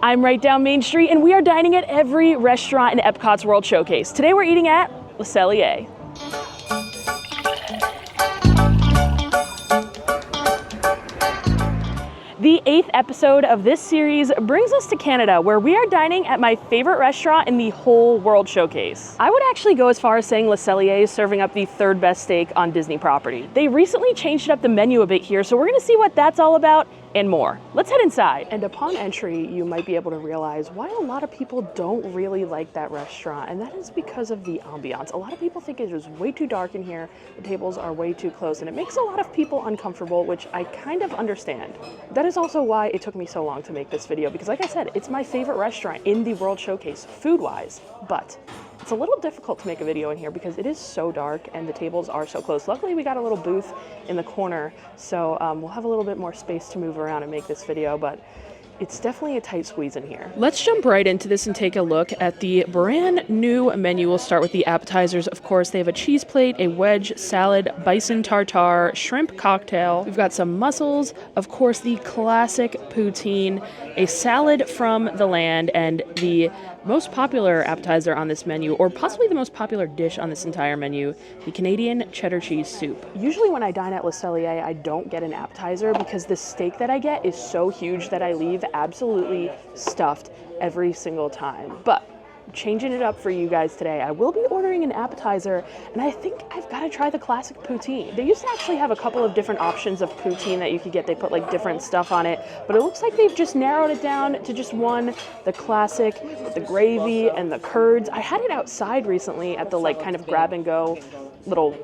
I'm right down Main Street, and we are dining at every restaurant in Epcot's World Showcase. Today we're eating at Cellier. The 8th episode of this series brings us to Canada, where we are dining at my favorite restaurant in the whole World Showcase. I would actually go as far as saying Le Cellier is serving up the 3rd best steak on Disney property. They recently changed up the menu a bit here, so we're gonna see what that's all about and more. Let's head inside. And upon entry, you might be able to realize why a lot of people don't really like that restaurant, and that is because of the ambiance. A lot of people think it is way too dark in here, the tables are way too close, and it makes a lot of people uncomfortable, which I kind of understand. That is also why it took me so long to make this video, because like I said, it's my favorite restaurant in the World Showcase, food-wise, but it's a little difficult to make a video in here because it is so dark and the tables are so close. Luckily, we got a little booth in the corner, so we'll have a little bit more space to move around and make this video, but it's definitely a tight squeeze in here. Let's jump right into this and take a look at the brand new menu. We'll start with the appetizers. Of course, they have a cheese plate, a wedge salad, bison tartare, shrimp cocktail. We've got some mussels, of course, the classic poutine, a salad from the land, and the most popular appetizer on this menu, or possibly the most popular dish on this entire menu, the Canadian cheddar cheese soup. Usually when I dine at Le Cellier, I don't get an appetizer because the steak that I get is so huge that I leave absolutely stuffed every single time. But changing it up for you guys today, I will be ordering an appetizer, and I think I've got to try the classic poutine. They used to actually have a couple of different options of poutine that you could get. They put like different stuff on it, but it looks like they've just narrowed it down to just one, the classic with the gravy and the curds. I had it outside recently at the like kind of grab and go little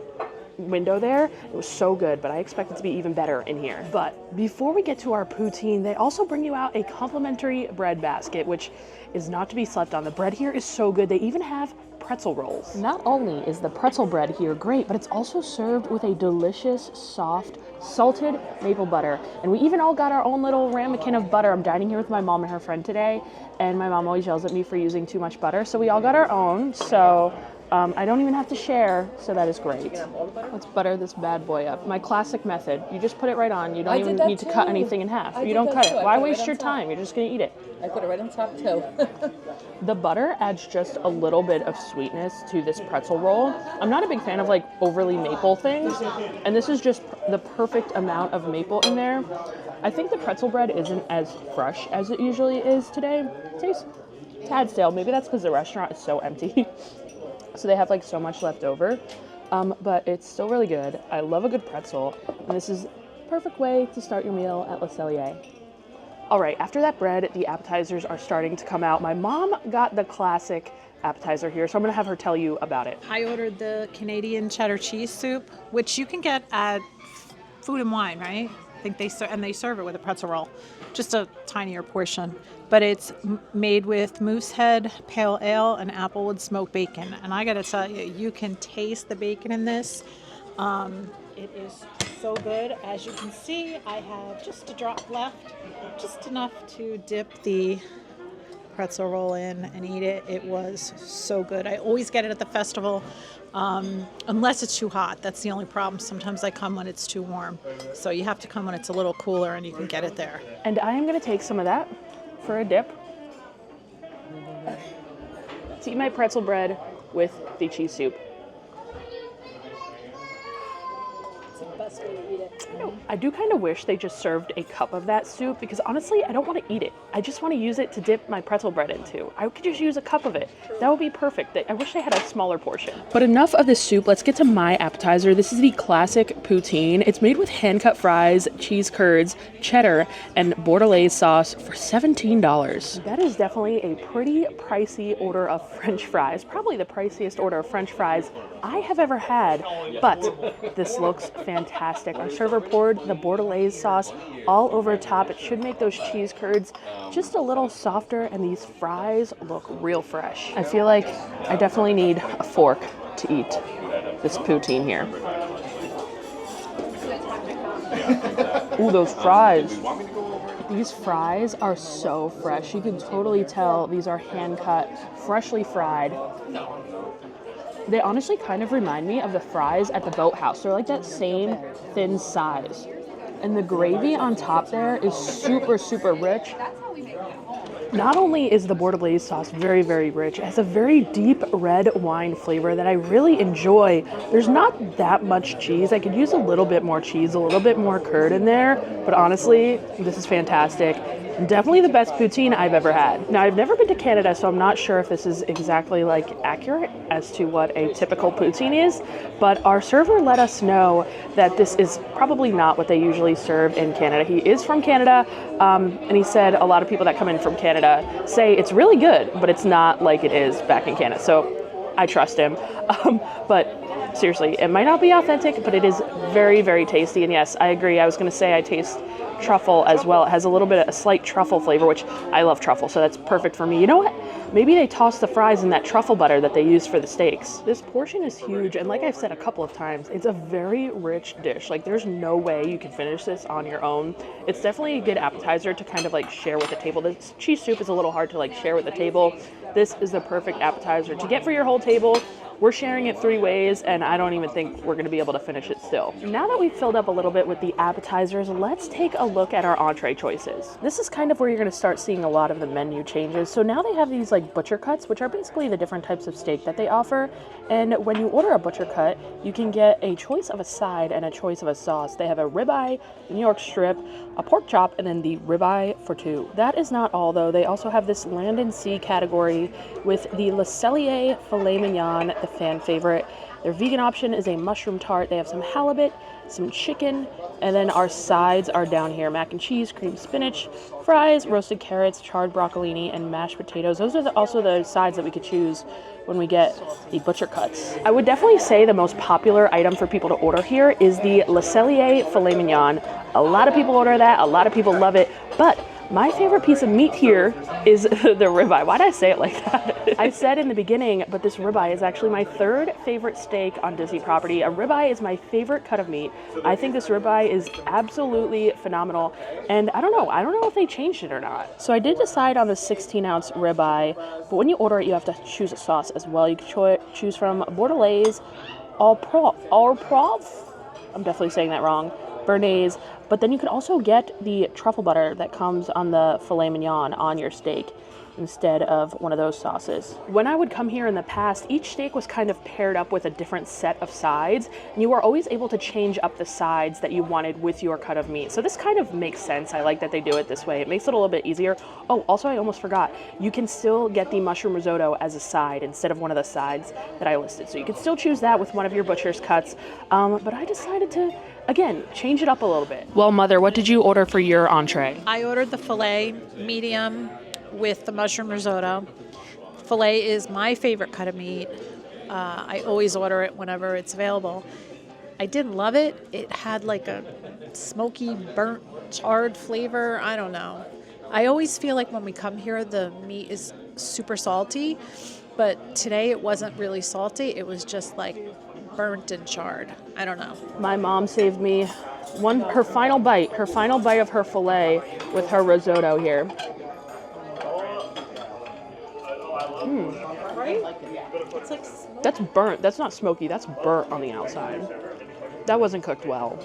window there. It was so good, but I expect it to be even better in here. But before we get to our poutine, they also bring you out a complimentary bread basket, which is not to be slept on. The bread here is so good. They even have pretzel rolls. Not only is the pretzel bread here great, but it's also served with a delicious, soft, salted maple butter. And we even all got our own little ramekin of butter. I'm dining here with my mom and her friend today, and my mom always yells at me for using too much butter, so we all got our own. So I don't even have to share, so that is great. Let's butter this bad boy up. My classic method. You just put it right on. You don't even need to cut anything in half. You don't cut it. Why waste your time? You're just going to eat it. I put it right on top too. The butter adds just a little bit of sweetness to this pretzel roll. I'm not a big fan of like overly maple things, and this is just the perfect amount of maple in there. I think the pretzel bread isn't as fresh as it usually is today. It tastes a tad stale. Maybe that's because the restaurant is so empty. So they have like so much left over, but it's still really good. I love a good pretzel, and this is the perfect way to start your meal at Le Cellier. All right, after that bread, the appetizers are starting to come out. My mom got the classic appetizer here, so I'm gonna have her tell you about it. I ordered the Canadian cheddar cheese soup, which you can get at Food and Wine, right? I think they serve it with a pretzel roll, just a tinier portion. But it's made with Moosehead Pale Ale and Applewood smoked bacon. And I gotta tell you, you can taste the bacon in this. It is so good. As you can see, I have just a drop left, just enough to dip the pretzel roll in and eat it. It was so good. I always get it at the festival, unless it's too hot. That's the only problem. Sometimes I come when it's too warm. So you have to come when it's a little cooler and you can get it there. And I am gonna take some of that for a dip to eat my pretzel bread with the cheese soup. It's the best way to eat it. I do kind of wish they just served a cup of that soup, because honestly, I don't want to eat it. I just want to use it to dip my pretzel bread into. I could just use a cup of it. That would be perfect. I wish they had a smaller portion. But enough of this soup. Let's get to my appetizer. This is the classic poutine. It's made with hand-cut fries, cheese curds, cheddar, and bordelaise sauce for $17. That is definitely a pretty pricey order of French fries. Probably the priciest order of French fries I have ever had, but this looks fantastic. Our server poured the bordelaise sauce all over top. It should make those cheese curds just a little softer, and these fries look real fresh. I feel like I definitely need a fork to eat this poutine here. Ooh, those fries. These fries are so fresh. You can totally tell these are hand cut, freshly fried. They honestly kind of remind me of the fries at the Boathouse. They're like that same thin size. And the gravy on top there is super, super rich. Not only is the bordelaise sauce very, very rich, it has a very deep red wine flavor that I really enjoy. There's not that much cheese. I could use a little bit more cheese, a little bit more curd in there, but honestly, this is fantastic. Definitely the best poutine I've ever had. Now, I've never been to Canada, so I'm not sure if this is exactly like accurate as to what a typical poutine is, but our server let us know that this is probably not what they usually serve in Canada. He is from Canada, and he said a lot of people that come in from Canada say it's really good, but it's not like it is back in Canada. So I trust him. But seriously, it might not be authentic, but it is very, very tasty. And yes, I agree. I was going to say I taste truffle as well. It has a slight truffle flavor, which I love truffle, so that's perfect for me. You know what? Maybe they toss the fries in that truffle butter that they use for the steaks. This portion is huge, and like I've said a couple of times, it's a very rich dish. Like, there's no way you can finish this on your own. It's definitely a good appetizer to kind of like share with the table. This cheese soup is a little hard to like share with the table. This is the perfect appetizer to get for your whole table. We're sharing it 3 ways, and I don't even think we're going to be able to finish it still. Now that we've filled up a little bit with the appetizers, let's take a look at our entree choices. This is kind of where you're going to start seeing a lot of the menu changes. So now they have these like butcher cuts, which are basically the different types of steak that they offer. And when you order a butcher cut, you can get a choice of a side and a choice of a sauce. They have a ribeye, New York strip, a pork chop, and then the ribeye for 2. That is not all though. They also have this land and sea category with the Cellier filet mignon, the fan favorite. Their vegan option is a mushroom tart. They have some halibut, some chicken, and then our sides are down here: mac and cheese, cream spinach, fries, roasted carrots, charred broccolini, and mashed potatoes. Those are also the sides that we could choose when we get the butcher cuts. I would definitely say the most popular item for people to order here is the Le Cellier filet mignon. A lot of people order that, a lot of people love it, but my favorite piece of meat here is the ribeye. Why did I say it like that? I said in the beginning, but this ribeye is actually my 3rd favorite steak on Disney property. A ribeye is my favorite cut of meat. I think this ribeye is absolutely phenomenal. And I don't know if they changed it or not. So I did decide on the 16-ounce ribeye, but when you order it, you have to choose a sauce as well. You can choose from bordelaise, all prov. I'm definitely saying that wrong. Béarnaise, but then you could also get the truffle butter that comes on the filet mignon on your steak instead of one of those sauces. When I would come here in the past, each steak was kind of paired up with a different set of sides, and you were always able to change up the sides that you wanted with your cut of meat. So this kind of makes sense. I like that they do it this way. It makes it a little bit easier. Oh, also I almost forgot, you can still get the mushroom risotto as a side instead of one of the sides that I listed. So you can still choose that with one of your butcher's cuts, but I decided to, again, change it up a little bit. Well, Mother, what did you order for your entree? I ordered the filet medium with the mushroom risotto. Filet is my favorite cut of meat. I always order it whenever it's available. I didn't love it. It had like a smoky, burnt, charred flavor. I don't know. I always feel like when we come here, the meat is super salty, but today it wasn't really salty. It was just like burnt and charred. I don't know. My mom saved me her final bite of her filet with her risotto here. Right? It's like That's burnt. That's not smoky. That's burnt on the outside. That wasn't cooked well.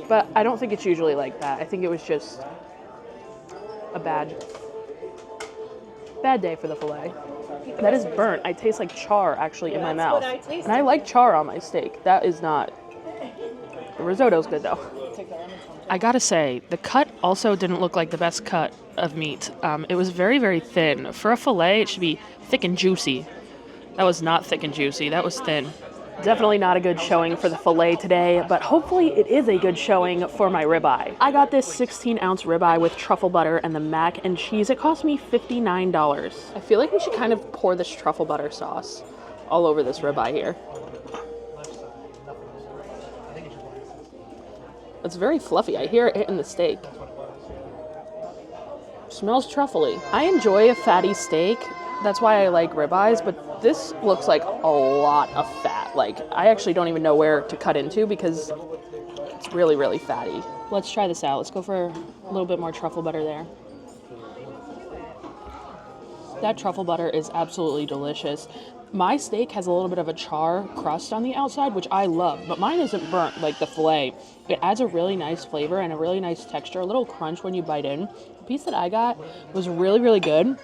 But I don't think it's usually like that. I think it was just a bad day for the filet. That is burnt. I taste like char actually in my mouth. And I like char on my steak. That is not. The risotto's good though. I gotta say, the cut also didn't look like the best cut of meat. It was very, very thin. For a filet, it should be thick and juicy. That was not thick and juicy. That was thin. Definitely not a good showing for the filet today, but hopefully it is a good showing for my ribeye. I got this 16-ounce ribeye with truffle butter and the mac and cheese. It cost me $59. I feel like we should kind of pour this truffle butter sauce all over this ribeye here. It's very fluffy. I hear it hitting the steak. Smells truffly. I enjoy a fatty steak. That's why I like ribeyes, but this looks like a lot of fat. Like, I actually don't even know where to cut into because it's really, really fatty. Let's try this out. Let's go for a little bit more truffle butter there. That truffle butter is absolutely delicious. My steak has a little bit of a char crust on the outside, which I love, but mine isn't burnt like the filet. It adds a really nice flavor and a really nice texture, a little crunch when you bite in. The piece that I got was really, really good.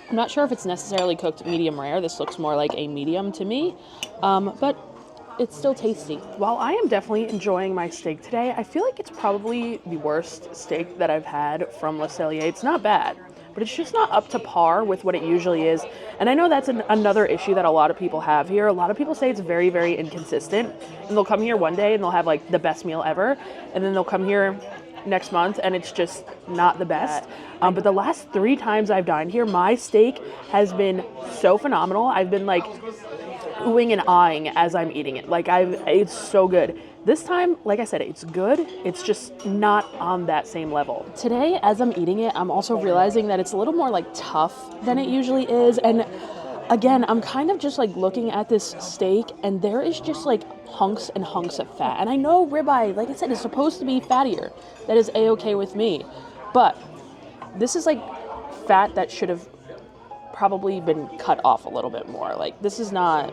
I'm not sure if it's necessarily cooked medium rare. This looks more like a medium to me, but it's still tasty. While I am definitely enjoying my steak today, I feel like it's probably the worst steak that I've had from Le Cellier. It's not bad, but it's just not up to par with what it usually is. And I know that's another issue that a lot of people have here. A lot of people say it's very, very inconsistent. And they'll come here one day and they'll have like the best meal ever. And then they'll come here next month and it's just not the best. But the last 3 times I've dined here, my steak has been so phenomenal. I've been like oohing and ahhing as I'm eating it. Like it's so good. This time, like I said, it's good. It's just not on that same level. Today, as I'm eating it, I'm also realizing that it's a little more like tough than it usually is. And again, I'm kind of just like looking at this steak and there is just like hunks and hunks of fat. And I know ribeye, like I said, is supposed to be fattier. That is a-okay with me. But this is like fat that should have probably been cut off a little bit more. Like this is not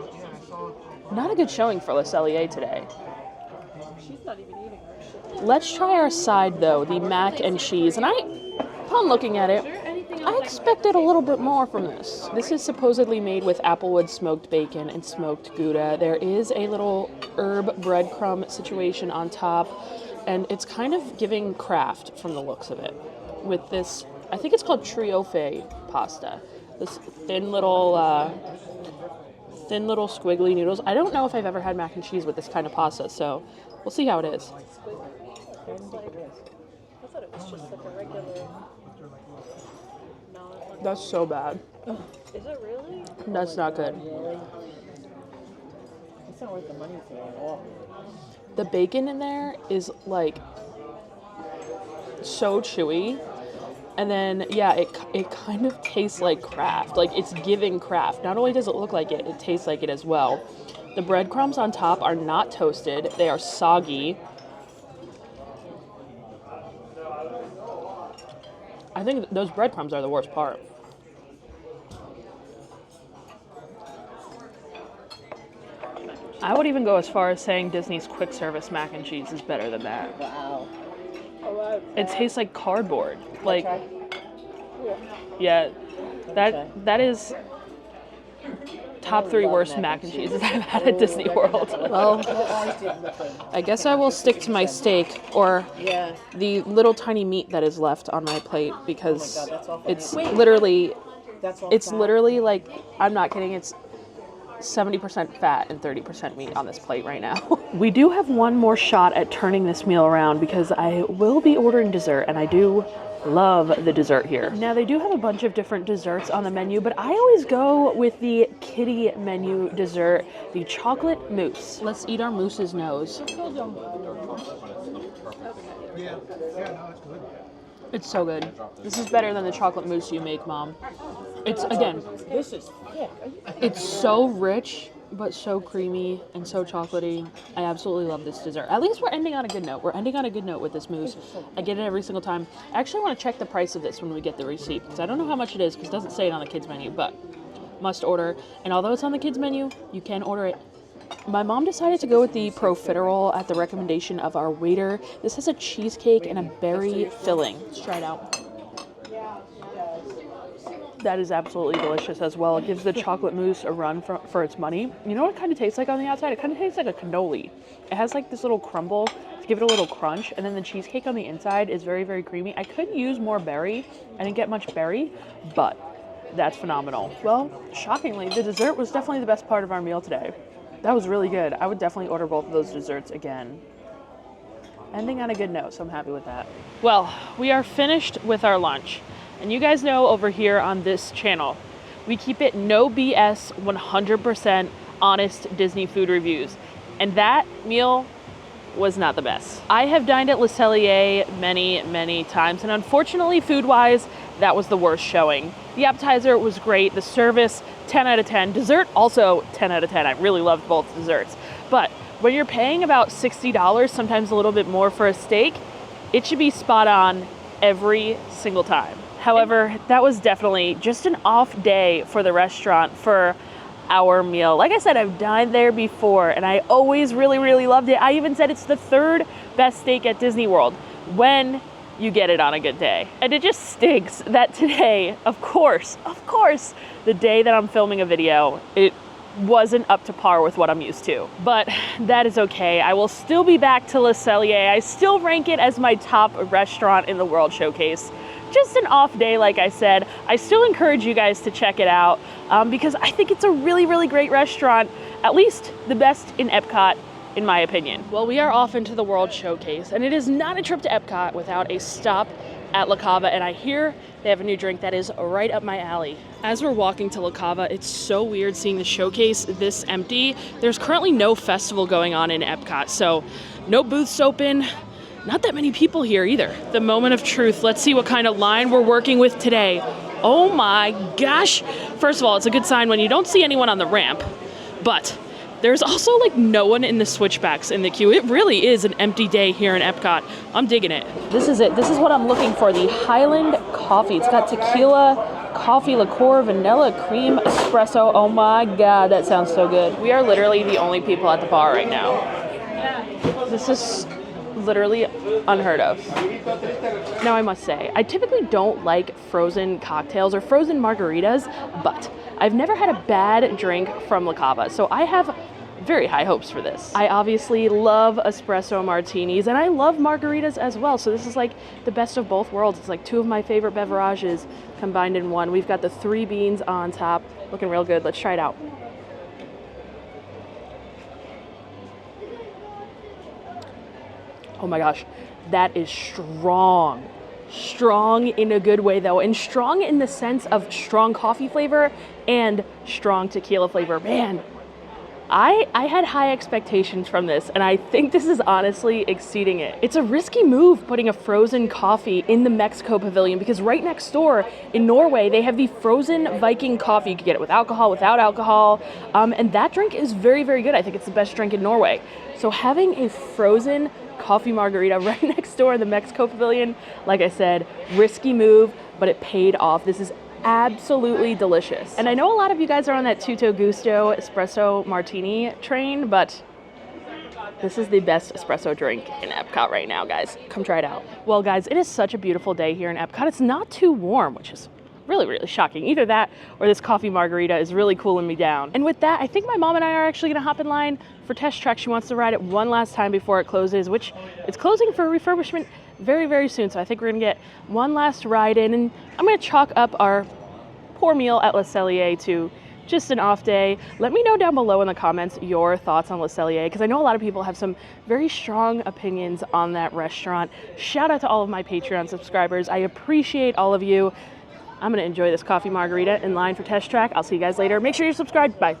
a good showing for Le Cellier today. She's not even eating her shit. Let's try our side though, the mac and cheese. And upon looking at it, I expected a little bit more from this. This is supposedly made with applewood smoked bacon and smoked Gouda. There is a little herb breadcrumb situation on top, and it's kind of giving craft from the looks of it. With this, I think it's called triofe pasta. This thin little squiggly noodles. I don't know if I've ever had mac and cheese with this kind of pasta, so we'll see how it is. I thought it was just like a regular. That's so bad. Is it really? That's not good. It's not worth the money for it at all. The bacon in there is like so chewy. And then, yeah, it kind of tastes like Kraft. Like, it's giving Kraft. Not only does it look like it, it tastes like it as well. The breadcrumbs on top are not toasted. They are soggy. I think those breadcrumbs are the worst part. I would even go as far as saying Disney's quick service mac and cheese is better than that. Wow. It tastes like cardboard. Like, yeah, that is top 3 worst mac and cheeses I've had at Disney World. Well, I guess I will stick to my steak or the little tiny meat that is left on my plate because it's literally like, I'm not kidding, it's 70% fat and 30% meat on this plate right now. We do have one more shot at turning this meal around because I will be ordering dessert, and I do love the dessert here. Now, they do have a bunch of different desserts on the menu, but I always go with the kiddie menu dessert, the chocolate mousse. Let's eat our moose's nose. It's so good. This is better than the chocolate mousse you make, Mom. It's, again, it's so rich, but so creamy and so chocolatey. I absolutely love this dessert. At least we're ending on a good note. We're ending on a good note with this mousse. I get it every single time. I actually want to check the price of this when we get the receipt, because I don't know how much it is, because it doesn't say it on the kids menu, but must order. And although it's on the kids menu, you can order it. My mom decided to go with the profiterole at the recommendation of our waiter. This has a cheesecake and a berry filling. Let's try it out. That is absolutely delicious as well. It gives the chocolate mousse a run for its money. You know what it kind of tastes like on the outside? It kind of tastes like a cannoli. It has like this little crumble to give it a little crunch, and then the cheesecake on the inside is very, very creamy. I could use more berry. I didn't get much berry, but that's phenomenal. Well, shockingly, the dessert was definitely the best part of our meal today. That was really good. I would definitely order both of those desserts again. Ending on a good note, so I'm happy with that. Well, we are finished with our lunch. And you guys know over here on this channel, we keep it no BS, 100% honest Disney food reviews. And that meal was not the best. I have dined at Le Cellier many, many times, and unfortunately, food-wise, that was the worst showing. The appetizer was great, the service, 10 out of 10. Dessert, also 10 out of 10. I really loved both desserts. But when you're paying about $60, sometimes a little bit more for a steak, it should be spot on every single time. However, that was definitely just an off day for the restaurant for our meal. Like I said, I've dined there before and I always really, really loved it. I even said it's the third best steak at Disney World when you get it on a good day. And it just stinks that today, of course, the day that I'm filming a video, it wasn't up to par with what I'm used to. But that is okay. I will still be back to Le Cellier. I still rank it as my top restaurant in the World Showcase. Just an off day, like I said. I still encourage you guys to check it out because I think it's a really, really great restaurant, at least the best in Epcot, in my opinion. Well, we are off into the World Showcase, and it is not a trip to Epcot without a stop at La Cava, and I hear they have a new drink that is right up my alley. As we're walking to La Cava, it's so weird seeing the showcase this empty. There's currently no festival going on in Epcot, so no booths open. Not that many people here either. The moment of truth. Let's see what kind of line we're working with today. Oh my gosh. First of all, it's a good sign when you don't see anyone on the ramp, but there's also like no one in the switchbacks in the queue. It really is an empty day here in Epcot. I'm digging it. This is it. This is what I'm looking for, the Highland coffee. It's got tequila, coffee liqueur, vanilla, cream, espresso. Oh my God, that sounds so good. We are literally the only people at the bar right now. This is literally unheard of. Now I must say, I typically don't like frozen cocktails or frozen margaritas, but I've never had a bad drink from La Cava, so I have very high hopes for this. I obviously love espresso martinis and I love margaritas as well, so this is like the best of both worlds. It's like two of my favorite beverages combined in one. We've got the 3 beans on top, looking real good. Let's try it out. Oh my gosh, that is strong. Strong in a good way though, and strong in the sense of strong coffee flavor and strong tequila flavor. Man, I had high expectations from this, and I think this is honestly exceeding it. It's a risky move putting a frozen coffee in the Mexico Pavilion because right next door in Norway, they have the frozen Viking coffee. You can get it with alcohol, without alcohol, and that drink is very, very good. I think it's the best drink in Norway. So having a frozen coffee margarita right next door in the Mexico Pavilion, like I said, risky move, but it paid off. This is absolutely delicious. And I know a lot of you guys are on that Tutto Gusto espresso martini train, but this is the best espresso drink in Epcot right now, guys. Come try it out. Well, guys, it is such a beautiful day here in Epcot. It's not too warm, which is really, really shocking. Either that or this coffee margarita is really cooling me down. And with that, I think my mom and I are actually gonna hop in line for Test Track. She wants to ride it one last time before it closes, which it's closing for refurbishment very, very soon. So I think we're gonna get one last ride in, and I'm gonna chalk up our poor meal at Le Cellier to just an off day. Let me know down below in the comments your thoughts on Le Cellier, because I know a lot of people have some very strong opinions on that restaurant. Shout out to all of my Patreon subscribers. I appreciate all of you. I'm gonna enjoy this coffee margarita in line for Test Track. I'll see you guys later. Make sure you're subscribed. Bye.